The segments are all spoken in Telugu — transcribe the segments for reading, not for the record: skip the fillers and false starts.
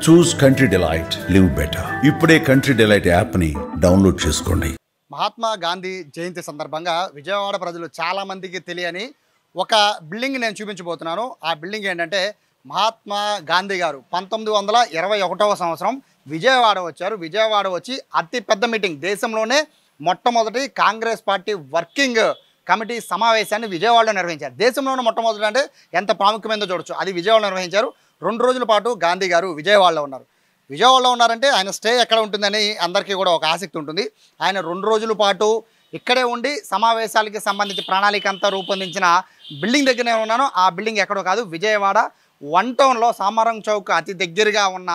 చూస్ కంట్రీ డిలైట్, లివ్ బెటర్. ఇప్పుడే కంట్రీ డిలైట్ యాప్ని డౌన్లోడ్ చేసుకోండి. మహాత్మా గాంధీ జయంతి సందర్భంగా విజయవాడ ప్రజలు చాలామందికి తెలియని ఒక బిల్డింగ్ నేను చూపించబోతున్నాను. ఆ బిల్డింగ్ ఏంటంటే మహాత్మా గాంధీ గారు 1921వ సంవత్సరం విజయవాడ వచ్చారు. విజయవాడ వచ్చి అతి పెద్ద మీటింగ్, దేశంలోనే మొట్టమొదటి కాంగ్రెస్ పార్టీ వర్కింగ్ కమిటీ సమావేశాన్ని విజయవాడలో నిర్వహించారు. దేశంలోనే మొట్టమొదటి అంటే ఎంత ప్రాముఖ్యమైనదో చూడొచ్చు. అది విజయవాడలో నిర్వహించారు. 2 రోజుల పాటు గాంధీ గారు విజయవాడలో ఉన్నారు. విజయవాడలో ఉన్నారంటే ఆయన స్టే ఎక్కడ ఉంటుందని అందరికీ కూడా ఒక ఆసక్తి ఉంటుంది. ఆయన 2 రోజుల పాటు ఇక్కడే ఉండి సమావేశాలకి సంబంధించి ప్రణాళిక అంతా రూపొందించిన బిల్డింగ్ దగ్గర నేను ఉన్నాను. ఆ బిల్డింగ్ ఎక్కడో కాదు, విజయవాడ 1 టౌన్లో సామరం చౌక్ అతి దగ్గరగా ఉన్న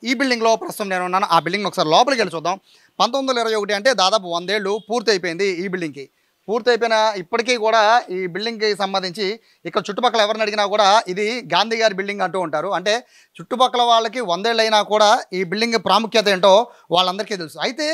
ఈ బిల్డింగ్లో ప్రస్తుతం నేను ఉన్నాను. ఆ బిల్డింగ్ ఒకసారి లోపలికి వెళ్ళి చూద్దాం. 1921 అంటే దాదాపు 100 ఏళ్ళు పూర్తి అయిపోయింది. ఈ బిల్డింగ్కి పూర్తయిపోయిన ఇప్పటికీ కూడా ఈ బిల్డింగ్కి సంబంధించి ఇక్కడ చుట్టుపక్కల ఎవరిని అడిగినా కూడా ఇది గాంధీ గారి బిల్డింగ్ అంటూ ఉంటారు. అంటే చుట్టుపక్కల వాళ్ళకి 100 ఏళ్ళు అయినా కూడా ఈ బిల్డింగ్ ప్రాముఖ్యత ఏంటో వాళ్ళందరికీ తెలుసు. అయితే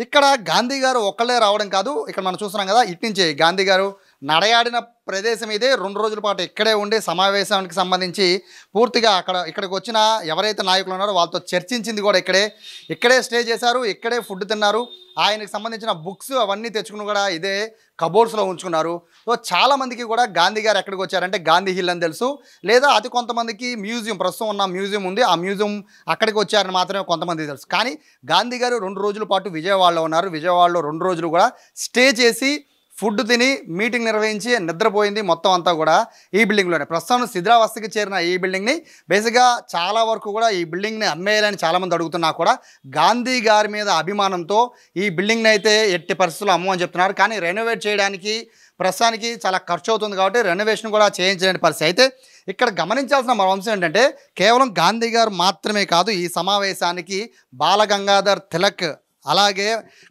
ఇక్కడ గాంధీ గారు ఒక్కళ్ళే రావడం కాదు, ఇక్కడ మనం చూస్తున్నాం కదా, ఇటు నుంచి గాంధీ గారు నడయాడిన ప్రదేశం ఇదే. 2 రోజుల పాటు ఇక్కడే ఉండి సమావేశానికి సంబంధించి పూర్తిగా ఇక్కడికి వచ్చిన ఎవరైతే నాయకులు ఉన్నారో వాళ్ళతో చర్చించింది కూడా ఇక్కడే స్టే చేశారు, ఇక్కడే ఫుడ్ తిన్నారు. ఆయనకు సంబంధించిన బుక్స్ అవన్నీ తెచ్చుకుని కూడా ఇదే కబోర్డ్స్లో ఉంచుకున్నారు. సో చాలామందికి కూడా గాంధీ గారు ఎక్కడికి వచ్చారంటే గాంధీ హిల్ అని తెలుసు, లేదా అది కొంతమందికి మ్యూజియం, ప్రస్తుతం ఉన్న మ్యూజియం ఉంది, ఆ మ్యూజియం అక్కడికి వచ్చారని మాత్రమే కొంతమంది తెలుసు. కానీ గాంధీ గారు 2 రోజుల పాటు విజయవాడలో ఉన్నారు. విజయవాడలో 2 రోజులు కూడా స్టే చేసి ఫుడ్ తిని మీటింగ్ నిర్వహించి నిద్రపోయింది మొత్తం అంతా కూడా ఈ బిల్డింగ్లోనే. ప్రస్తుతం శిథిలావస్థకి చేరిన ఈ బిల్డింగ్ని బేసిక్గా చాలా వరకు కూడా ఈ బిల్డింగ్ని అమ్మేయాలని చాలామంది అడుగుతున్నా కూడా గాంధీ గారి మీద అభిమానంతో ఈ బిల్డింగ్ని అయితే ఎట్టి పరిస్థితుల్లో అమ్మని చెప్తున్నారు. కానీ రెనోవేట్ చేయడానికి ప్రస్తుతానికి చాలా ఖర్చు అవుతుంది కాబట్టి రెనోవేషన్ కూడా చేయించలేని పరిస్థితి. అయితే ఇక్కడ గమనించాల్సిన మరో అంశం ఏంటంటే కేవలం గాంధీ గారు మాత్రమే కాదు ఈ సమావేశానికి బాలగంగాధర్ తిలక్, అలాగే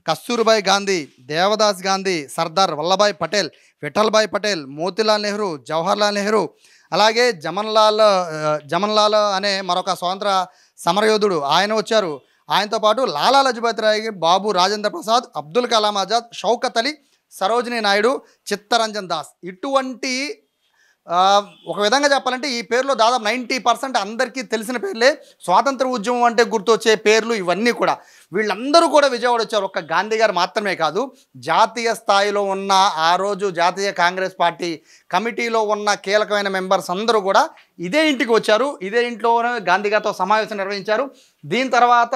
కస్తూర్బాయ్ గాంధీ, దేవదాస్ గాంధీ, సర్దార్ వల్లభాయ్ పటేల్, విఠల్భాయ్ పటేల్, మోతీలాల్ నెహ్రూ, జవహర్లాల్ నెహ్రూ, అలాగే జమన్లాల్ అనే మరొక స్వాతంత్ర సమరయోధుడు ఆయన వచ్చారు. ఆయనతో పాటు లాలా లజపతి రాయ్, బాబు రాజేంద్ర ప్రసాద్, అబ్దుల్ కలాం ఆజాద్, షౌకత్ అలీ, సరోజినీ నాయుడు, చిత్తరంజన్ దాస్. ఇటువంటి ఒక విధంగా చెప్పాలంటే ఈ పేర్లో దాదాపు 90% అందరికీ తెలిసిన పేర్లే. స్వాతంత్ర ఉద్యమం అంటే గుర్తొచ్చే పేర్లు ఇవన్నీ కూడా. వీళ్ళందరూ కూడా విజయవాడ వచ్చారు. ఒక్క గాంధీ గారు మాత్రమే కాదు, జాతీయ స్థాయిలో ఉన్న ఆ రోజు జాతీయ కాంగ్రెస్ పార్టీ కమిటీలో ఉన్న కీలకమైన మెంబర్స్ అందరూ కూడా ఇదే ఇంటికి వచ్చారు. ఇదే ఇంట్లోనే గాంధీ గారితో సమావేశం నిర్వహించారు. దీని తర్వాత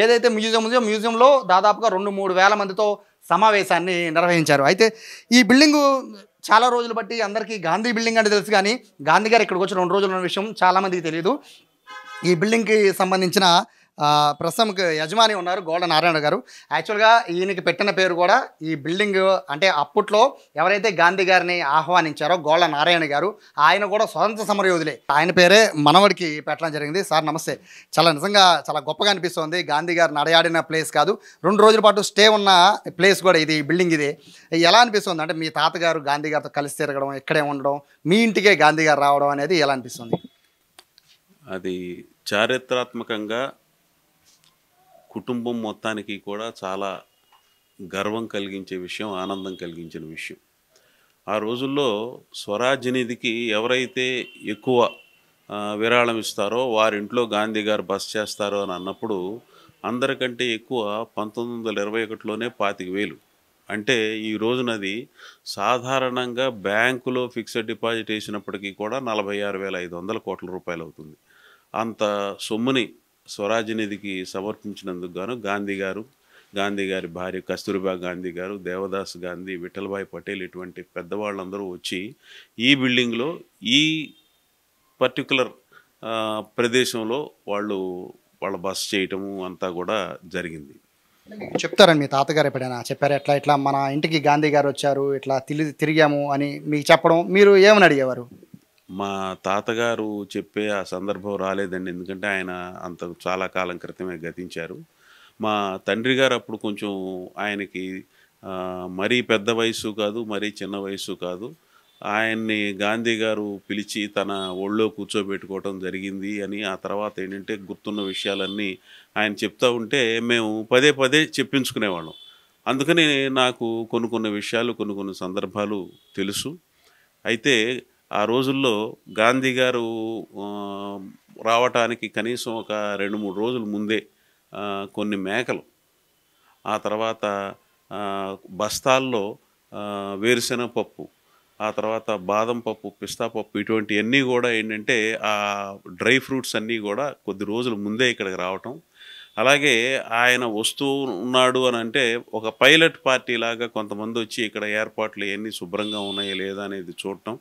ఏదైతే మ్యూజియంలో దాదాపుగా 2-3 వేల మందితో సమావేశాన్ని నిర్వహించారు. అయితే ఈ బిల్డింగు చాలా రోజులు బట్టి అందరికీ గాంధీ బిల్డింగ్ అంటే తెలుసు, కానీ గాంధీ గారు ఇక్కడికి వచ్చి 2 రోజులు ఉన్న విషయం చాలామందికి తెలియదు. ఈ బిల్డింగ్కి సంబంధించిన ప్రస్తుతంకి యజమాని ఉన్నారు గోళ్ళ నారాయణ గారు. యాక్చువల్గా ఈయనకి పెట్టిన పేరు కూడా ఈ బిల్డింగ్ అంటే అప్పట్లో ఎవరైతే గాంధీ గారిని ఆహ్వానించారో గోళ్ళ నారాయణ గారు, ఆయన కూడా స్వతంత్ర సమరయోధులే. ఆయన పేరే మనవడికి పెట్టడం జరిగింది. సార్ నమస్తే. నిజంగా చాలా గొప్పగా అనిపిస్తుంది. గాంధీ గారు నడయాడిన ప్లేస్ కాదు, 2 రోజుల పాటు స్టే ఉన్న ప్లేస్ కూడా ఇది, బిల్డింగ్ ఇదే. ఎలా అనిపిస్తుంది అంటే మీ తాతగారు గాంధీ గారితో కలిసి తిరగడం, ఇక్కడే ఉండడం, మీ ఇంటికే గాంధీ గారు రావడం అనేది ఎలా అనిపిస్తుంది? అది చారిత్రాత్మకంగా కుటుంబం మొత్తానికి కూడా చాలా గర్వం కలిగించే విషయం, ఆనందం కలిగించిన విషయం. ఆ రోజుల్లో స్వరాజ్య నిధికి ఎవరైతే ఎక్కువ విరాళం ఇస్తారో వారింట్లో గాంధీ గారు బస చేస్తారో అని అన్నప్పుడు అందరికంటే ఎక్కువ 1921లోనే 25,000. అంటే ఈ రోజునది సాధారణంగా బ్యాంకులో ఫిక్స్డ్ డిపాజిట్ వేసినప్పటికీ కూడా 46,500 కోట్ల రూపాయలు అవుతుంది. అంత సొమ్ముని స్వరాజ్య నిధికి సమర్పించినందుకు గాను గాంధీ గారు, గాంధీ గారి భార్య కస్తూర్బా గాంధీ గారు, దేవదాస్ గాంధీ, విఠల్భాయ్ పటేల్ ఇటువంటి పెద్దవాళ్ళందరూ వచ్చి ఈ బిల్డింగ్లో ఈ పర్టికులర్ ప్రదేశంలో వాళ్ళ బస చేయటము అంతా కూడా జరిగింది. చెప్తారండి మీ తాతగారు ఎప్పుడైనా చెప్పారు ఇట్లా మన ఇంటికి గాంధీ గారు వచ్చారు, ఇట్లా తిరిగాము అని మీకు చెప్పడం, మీరు ఏమని అడిగేవారు? మా తాతగారు చెప్పే ఆ సందర్భం రాలేదండి, ఎందుకంటే ఆయన చాలా కాలం క్రితమే గతించారు. మా తండ్రి గారు అప్పుడు కొంచెం ఆయనకి మరీ పెద్ద వయసు కాదు, మరీ చిన్న వయసు కాదు. ఆయన్ని గాంధీ గారు పిలిచి తన ఒళ్ళో కూర్చోబెట్టుకోవటం జరిగింది అని, ఆ తర్వాత ఏంటంటే గుర్తున్న విషయాలన్నీ ఆయన చెప్తూ ఉంటే మేము పదే చెప్పించుకునేవాళ్ళం. అందుకని నాకు కొన్ని విషయాలు, కొన్ని సందర్భాలు తెలుసు. అయితే ఆ రోజుల్లో గాంధీ గారు రావటానికి కనీసం ఒక 2-3 రోజుల ముందే కొన్ని మేకలు, ఆ తర్వాత బస్తాల్లో వేరుశెనగ పప్పు, ఆ తర్వాత బాదం పప్పు, పిస్తా పప్పు, ఇటువంటివన్నీ కూడా ఏంటంటే ఆ డ్రై ఫ్రూట్స్ అన్నీ కూడా కొద్ది రోజుల ముందే ఇక్కడికి రావటం. అలాగే ఆయన వస్తూ ఉన్నాడు అని అంటే ఒక పైలట్ పార్టీ లాగా కొంతమంది వచ్చి ఇక్కడ ఏర్పాట్లు ఇవన్నీ శుభ్రంగా ఉన్నాయా లేదా అనేది చూడటం,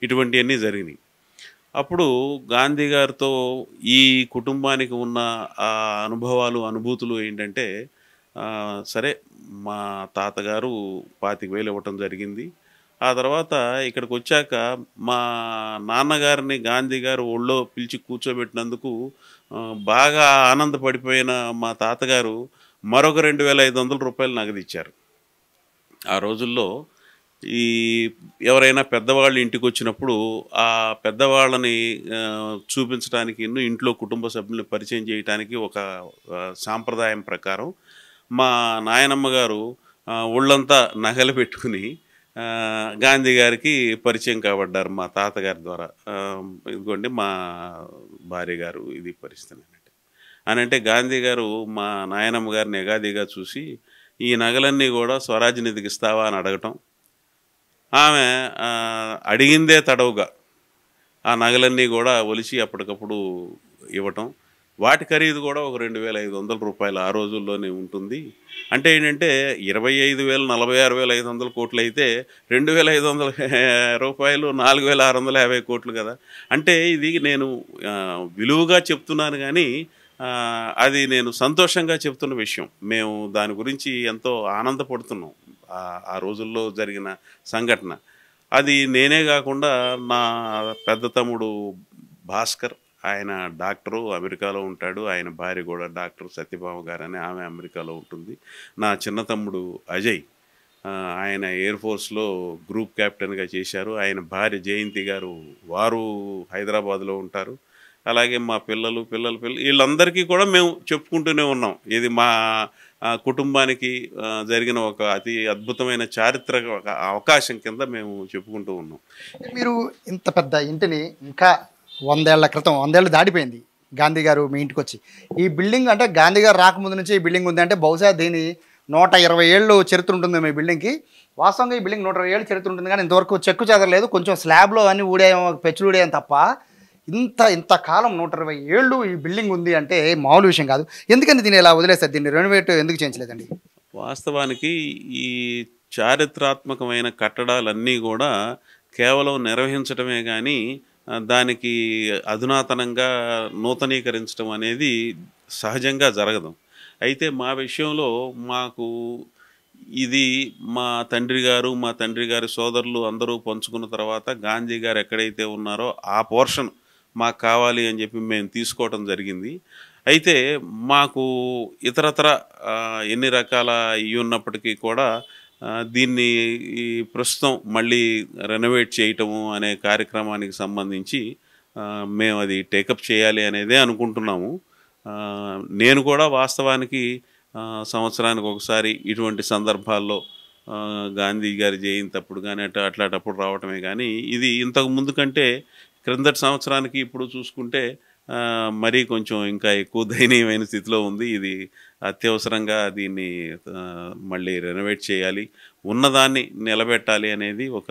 ఇటువంటివన్నీ జరిగినాయి. అప్పుడు గాంధీ గారితో ఈ కుటుంబానికి ఉన్న ఆ అనుభవాలు, అనుభూతులు ఏంటంటే సరే మా తాతగారు 25,000 ఇవ్వటం జరిగింది. ఆ తర్వాత ఇక్కడికి వచ్చాక మా నాన్నగారిని గాంధీ గారు ఒళ్ళో పిలిచి కూర్చోబెట్టినందుకు బాగా ఆనందపడిపోయిన మా తాతగారు మరొక 2,500 రూపాయలు నగదిచ్చారు. ఆ రోజుల్లో ఈ ఎవరైనా పెద్దవాళ్ళు ఇంటికి వచ్చినప్పుడు ఆ పెద్దవాళ్ళని చూపించడానికి, ఇంట్లో కుటుంబ సభ్యుల్ని పరిచయం చేయడానికి ఒక సాంప్రదాయం ప్రకారం మా నాయనమ్మ గారు ఒళ్ళంతా నగలు పెట్టుకుని గాంధీ గారికి పరిచయం కాబడ్డారు మా తాతగారి ద్వారా. ఇదిగోండి మా భార్య గారు, ఇది పరిస్థితి అని అంటే గాంధీ గారు మా నాయనమ్మ గారిని ఎగాదిగా చూసి ఈ నగలన్నీ కూడా స్వరాజ్ నిధికి ఇస్తావా అని అడగటం, ఆమె అడిగిందే తడవుగా ఆ నగలన్నీ కూడా ఒలిచి అప్పటికప్పుడు ఇవ్వటం. వాటి ఖరీదు కూడా ఒక 2,500 రూపాయలు ఆ రోజుల్లోనే ఉంటుంది. అంటే ఏంటంటే 25,000 46,500 కోట్లు అయితే 2,500 రూపాయలు 4,650 కోట్లు కదా. అంటే ఇది నేను విలువగా చెప్తున్నాను కానీ అది నేను సంతోషంగా చెప్తున్న విషయం. మేము దాని గురించి ఎంతో ఆనందపడుతున్నాం. ఆ రోజుల్లో జరిగిన సంఘటన అది. నేనే కాకుండా నా పెద్ద తమ్ముడు భాస్కర్, ఆయన డాక్టరు, అమెరికాలో ఉంటాడు. ఆయన భార్య కూడా డాక్టర్ సత్యభామ గారని, ఆమె అమెరికాలో ఉంటుంది. నా చిన్న తమ్ముడు అజయ్, ఆయన ఎయిర్ ఫోర్స్లో గ్రూప్ క్యాప్టెన్గా చేశారు. ఆయన భార్య జయంతి గారు, వారు హైదరాబాద్లో ఉంటారు. అలాగే మా పిల్లలు వీళ్ళందరికీ కూడా మేము చెప్పుకుంటూనే ఉన్నాం. ఇది మా కుటుంబానికి జరిగిన ఒక అతి అద్భుతమైన చారిత్రక అవకాశం కింద మేము చెప్పుకుంటూ ఉన్నాం. మీరు ఇంత పెద్ద ఇంటిని ఇంకా 100 ఏళ్ల క్రితం, 100 ఏళ్ళు దాటిపోయింది గాంధీ గారు మీ ఇంటికి వచ్చి. ఈ బిల్డింగ్ అంటే గాంధీ గారు రాకముందు నుంచి ఈ బిల్డింగ్ ఉంది అంటే బహుశా దీని 120 ఏళ్ళు చరిత్ర ఉంటుంది మీ బిల్డింగ్కి. వాస్తవంగా ఈ బిల్డింగ్ 120 ఏళ్ళు చరిత్ర ఉంటుంది కానీ ఇంతవరకు చెక్కు చెదరలేదు. కొంచెం స్లాబ్లో అన్నీ ఊడేయం, పెచ్చులు ఊడేయం తప్ప ఇంత కాలం 120 ఏళ్ళు ఈ బిల్డింగ్ ఉంది అంటే మామూలు విషయం కాదు. ఎందుకని దీన్ని ఇలా వదిలేస్తారు? దీన్ని రెనోవేట్ ఎందుకు చేయించలేదండి? వాస్తవానికి ఈ చారిత్రాత్మకమైన కట్టడాలన్నీ కూడా కేవలం నిర్వహించడమే కానీ దానికి అధునాతనంగా నూతనీకరించడం అనేది సహజంగా జరగదు. అయితే మా విషయంలో మాకు ఇది మా తండ్రి గారి సోదరులు అందరూ పంచుకున్న తర్వాత గాంధీ గారు ఎక్కడైతే ఉన్నారో ఆ పోర్షన్ మాకు కావాలి అని చెప్పి మేము తీసుకోవటం జరిగింది. అయితే మాకు ఇతరత్ర ఎన్ని రకాల ఇవి ఉన్నప్పటికీ కూడా దీన్ని ఈ ప్రస్తుతం మళ్ళీ రెనోవేట్ చేయటము అనే కార్యక్రమానికి సంబంధించి మేము అది టేకప్ చేయాలి అనేదే అనుకుంటున్నాము. నేను కూడా వాస్తవానికి సంవత్సరానికి ఒకసారి ఇటువంటి సందర్భాల్లో గాంధీ గారి జయంతి అప్పుడు కానీ అట్లాంటప్పుడు రావటమే కానీ ఇది ఇంతకు ముందు కంటే క్రిందటి సంవత్సరానికి ఇప్పుడు చూసుకుంటే మరీ కొంచెం ఇంకా ఎక్కువ దయనీయమైన స్థితిలో ఉంది. ఇది అత్యవసరంగా దీన్ని మళ్ళీ రెనోవేట్ చేయాలి, ఉన్నదాన్ని నిలబెట్టాలి అనేది ఒక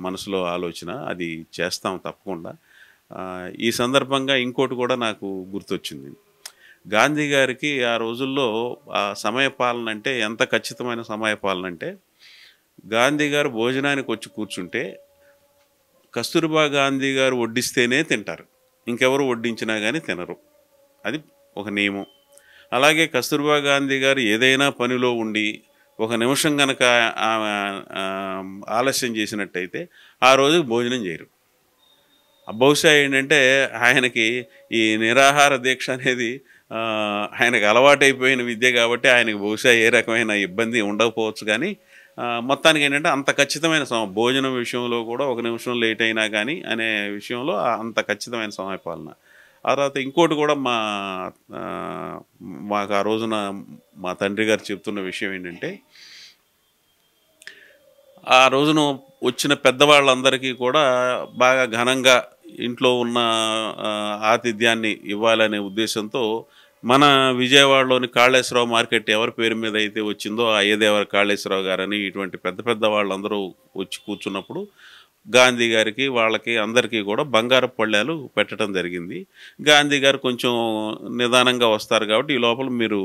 మనసులో ఆలోచన. అది చేస్తాం తప్పకుండా. ఈ సందర్భంగా ఇంకోటి కూడా నాకు గుర్తొచ్చింది. గాంధీ గారికి ఆ రోజుల్లో ఆ సమయపాలన అంటే ఎంత ఖచ్చితమైన సమయపాలన అంటే, గాంధీ గారు భోజనానికి వచ్చి కూర్చుంటే కస్తూర్బా గాంధీ గారు వడ్డిస్తేనే తింటారు, ఇంకెవరు వడ్డించినా కానీ తినరు. అది ఒక నియమం. అలాగే కస్తూర్బా గాంధీ గారు ఏదైనా పనిలో ఉండి ఒక నిమిషం కనుక ఆలస్యం చేసినట్టయితే ఆ రోజు భోజనం చేయరు. బహుశా ఏంటంటే ఆయనకి ఈ నిరాహార దీక్ష అనేది ఆయనకు అలవాటైపోయిన విద్య కాబట్టి ఆయనకు బహుశా ఏ రకమైన ఇబ్బంది ఉండకపోవచ్చు. కానీ మొత్తానికి ఏంటంటే అంత ఖచ్చితమైన భోజనం విషయంలో కూడా ఒక నిమిషం లేట్ అయినా కానీ అనే విషయంలో అంత ఖచ్చితమైన సమయపాలన. ఆ తర్వాత ఇంకోటి కూడా మాకు ఆ రోజున మా తండ్రి గారు చెప్తున్న విషయం ఏంటంటే, ఆ రోజున వచ్చిన పెద్దవాళ్ళందరికీ కూడా బాగా ఘనంగా ఇంట్లో ఉన్న ఆతిథ్యాన్ని ఇవ్వాలనే ఉద్దేశంతో మన విజయవాడలోని కాళేశ్వరరావు మార్కెట్ ఎవరి పేరు మీద అయితే వచ్చిందో ఆ అయ్యదేవర కాళేశ్వరరావు గారని ఇటువంటి పెద్ద పెద్ద వాళ్ళందరూ వచ్చి కూర్చున్నప్పుడు గాంధీ గారికి వాళ్ళకి అందరికీ కూడా బంగారపు పళ్ళాలు పెట్టడం జరిగింది. గాంధీ గారు కొంచెం నిదానంగా వస్తారు కాబట్టి ఈ లోపల మీరు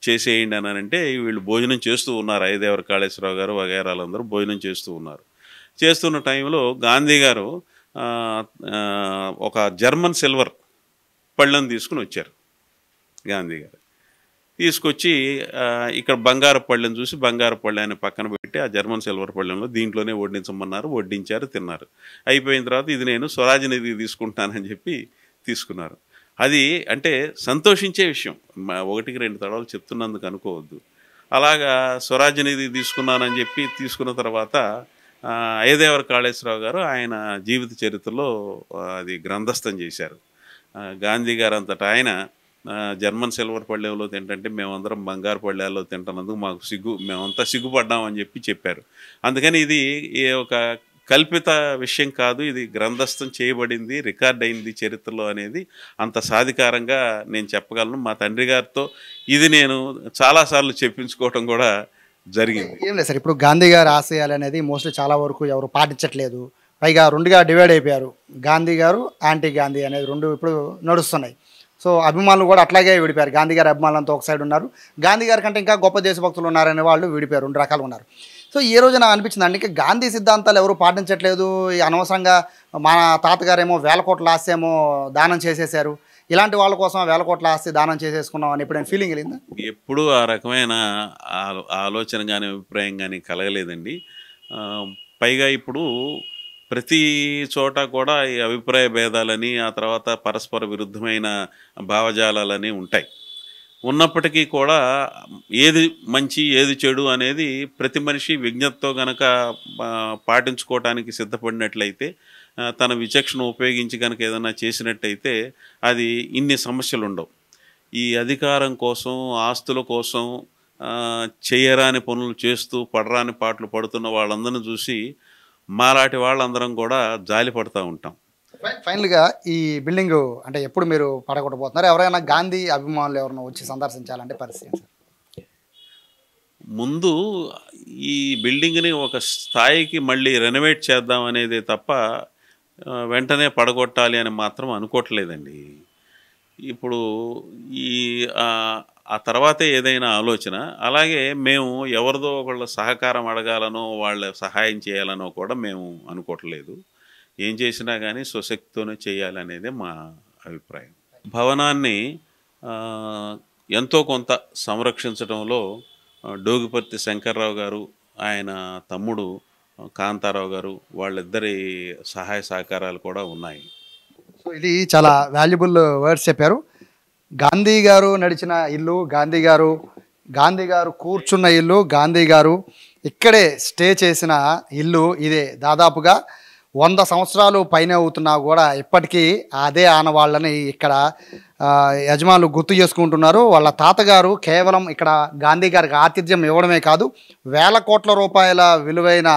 చేసేయండి అని అంటే వీళ్ళు భోజనం చేస్తూ ఉన్నారు. అయ్యదేవర కాళేశ్వరరావు గారు వగైరాలందరూ భోజనం చేస్తూ ఉన్నారు. చేస్తున్న టైంలో గాంధీ గారు ఒక జర్మన్ సిల్వర్ పళ్ళెం తీసుకుని వచ్చారు. గాంధీ గారు తీసుకొచ్చి ఇక్కడ బంగారు పళ్ళెం చూసి బంగారు పళ్ళెని పక్కన పెట్టి ఆ జర్మన్ సిల్వర్ పళ్ళెంలో దీంట్లోనే వడ్డించమన్నారు. వడ్డించారు, తిన్నారు. అయిపోయిన తర్వాత ఇది నేను స్వరాజ్ నిధి తీసుకుంటానని చెప్పి తీసుకున్నారు. అది అంటే సంతోషించే విషయం. ఒకటికి రెండు తడవలు చెప్తున్నందుకు అనుకోవద్దు. అలాగా స్వరాజ్ నిధి తీసుకున్నానని చెప్పి తీసుకున్న తర్వాత అయ్యదేవర కాళేశ్వరరావు గారు ఆయన జీవిత చరిత్రలో అది గ్రంథస్థం చేశారు. గాంధీ గారు అంతటా ఆయన జర్మన్ సిల్వర్ పళ్ళెంలో తింటే మేమందరం బంగారు పళ్ళెల్లో తింటున్నందుకు మాకు మేమంతా సిగ్గుపడ్డామని చెప్పారు. అందుకని ఇది ఒక కల్పిత విషయం కాదు, ఇది గ్రంథస్థం చేయబడింది, రికార్డ్ అయింది చరిత్రలో అనేది అంత సాధికారంగా నేను చెప్పగలను. మా తండ్రి గారితో ఇది నేను చాలాసార్లు చెప్పించుకోవటం కూడా జరిగింది. ఏం లేదు సార్, ఇప్పుడు గాంధీ గారి ఆశయాలు అనేది మోస్ట్లీ చాలా వరకు ఎవరు పాటించట్లేదు. పైగా రెండుగా డివైడ్ అయిపోయారు. గాంధీ గారు, యాంటీ గాంధీ అనేది రెండు ఇప్పుడు నడుస్తున్నాయి. సో అభిమానులు కూడా అట్లాగే విడిపోయారు. గాంధీ గారి అభిమానులంతా ఒక సైడ్ ఉన్నారు, గాంధీ గారి కంటే ఇంకా గొప్ప దేశభక్తులు ఉన్నారనే వాళ్ళు విడిపోయారు, రెండు రకాలు ఉన్నారు. సో ఈ రోజు నాకు అనిపించింది అంటే గాంధీ సిద్ధాంతాలు ఎవరు పాటించట్లేదు, అనవసరంగా మన తాతగారేమో వేల కోట్ల ఆస్తి ఏమో దానం చేసేసారు, ఇలాంటి వాళ్ళ కోసం వేల కోట్ల ఆస్తి దానం చేసేసుకున్నాం అని ఎప్పుడైనా ఫీలింగ్ వెళ్ళిందా? ఎప్పుడూ ఆ రకమైన ఆలోచన కానీ అభిప్రాయం కానీ కలగలేదండి. పైగా ఇప్పుడు ప్రతి చోట కూడా ఈ అభిప్రాయ భేదాలని ఆ తర్వాత పరస్పర విరుద్ధమైన భావజాలాలని ఉంటాయి. ఉన్నప్పటికీ కూడా ఏది మంచి ఏది చెడు అనేది ప్రతి మనిషి విజ్ఞతతో గనక పాటించుకోవటానికి సిద్ధపడినట్లయితే, తన విచక్షణ ఉపయోగించి కనుక ఏదైనా చేసినట్టయితే అది ఇన్ని సమస్యలు ఉండవు. ఈ అధికారం కోసం, ఆస్తుల కోసం చేయరాని పనులు చేస్తూ పడరాని పాటలు పడుతున్న వాళ్ళందరినీ చూసి మాలాంటి వాళ్ళందరం కూడా జాలి పడుతూ ఉంటాం. ఫైనల్గా ఈ బిల్డింగ్ అంటే ఎప్పుడు మీరు పడగొట్టబోతున్నారు? ఎవరైనా గాంధీ అభిమానులు ఎవరైనా వచ్చి సందర్శించాలంటే పరిస్థితి ముందు ఈ బిల్డింగ్ని ఒక స్థాయికి మళ్ళీ రెనోవేట్ చేద్దాం అనేది తప్ప వెంటనే పడగొట్టాలి అని మాత్రం అనుకోవట్లేదండి. ఇప్పుడు ఆ తర్వాతే ఏదైనా ఆలోచన. అలాగే మేము ఎవరిదో ఒకళ్ళ సహకారం అడగాలనో వాళ్ళ సహాయం చేయాలనో కూడా మేము అనుకోవట్లేదు. ఏం చేసినా కానీ స్వశక్తితోనే చేయాలనేదే మా అభిప్రాయం. భవనాన్ని ఎంతో కొంత సంరక్షించడంలో డోగిపర్తి శంకర్రావు గారు, ఆయన తమ్ముడు కాంతారావు గారు, వాళ్ళిద్దరి సహాయ సహకారాలు కూడా ఉన్నాయి. సో ఇది చాలా వాల్యుబుల్ వర్డ్స్ చెప్పారు. గాంధీ గారు నడిచిన ఇల్లు, గాంధీ గారు కూర్చున్న ఇల్లు, గాంధీ గారు ఇక్కడే స్టే చేసిన ఇల్లు ఇదే. దాదాపుగా 100 సంవత్సరాలు పైన అవుతున్నా కూడా ఇప్పటికీ అదే ఆనవాళ్ళని ఇక్కడ యజమానులు గుర్తు చేసుకుంటున్నారు. వాళ్ళ తాతగారు కేవలం ఇక్కడ గాంధీ గారికి ఆతిథ్యం ఇవ్వడమే కాదు, వేల కోట్ల రూపాయల విలువైన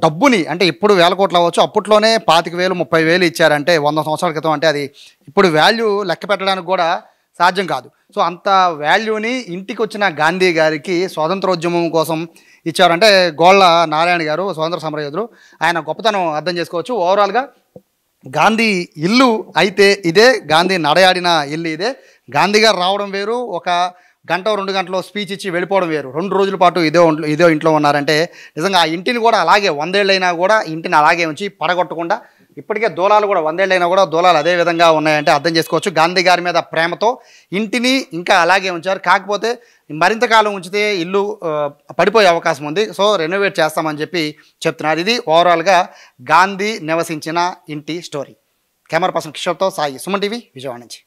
డబ్బుని, అంటే ఇప్పుడు వేల కోట్లు అవ్వచ్చు, అప్పట్లోనే 25,000 30,000 ఇచ్చారంటే 100 సంవత్సరాల క్రితం. అంటే అది ఇప్పుడు వాల్యూ లెక్క పెట్టడానికి కూడా సాధ్యం కాదు. సో అంత వాల్యూని ఇంటికి వచ్చిన గాంధీ గారికి స్వాతంత్రోద్యమం కోసం ఇచ్చారంటే గోళ్ళ నారాయణ గారు స్వాతంత్ర సమరయోధులు, ఆయన గొప్పతనం అర్థం చేసుకోవచ్చు. ఓవరాల్గా గాంధీ ఇల్లు అయితే ఇదే, గాంధీ నడయాడిన ఇల్లు ఇదే. గాంధీ గారు రావడం వేరు, ఒక గంట 2 గంటలో స్పీచ్ ఇచ్చి వెళ్ళిపోవడం వేరు. 2 రోజుల పాటు ఇదే ఇంట్లో ఉన్నారంటే నిజంగా ఆ ఇంటిని కూడా అలాగే 100 ఏళ్ళైనా కూడా ఇంటిని అలాగే ఉంచి పడగొట్టకుండా, ఇప్పటికే దూలాలు కూడా 100 ఏళ్ళైనా కూడా దూలాలు అదే విధంగా ఉన్నాయంటే అర్థం చేసుకోవచ్చు. గాంధీ గారి మీద ప్రేమతో ఇంటిని ఇంకా అలాగే ఉంచారు. కాకపోతే మరింత కాలం ఉంచితే ఇల్లు పడిపోయే అవకాశం ఉంది. సో రెనోవేట్ చేస్తామని చెప్తున్నారు. ఇది ఓవరాల్గా గాంధీ నివసించిన ఇంటి స్టోరీ. కెమెరా పర్సన్ కిషోర్తో సాయి, సుమన్ టీవీ, విజయవాడ నుంచి.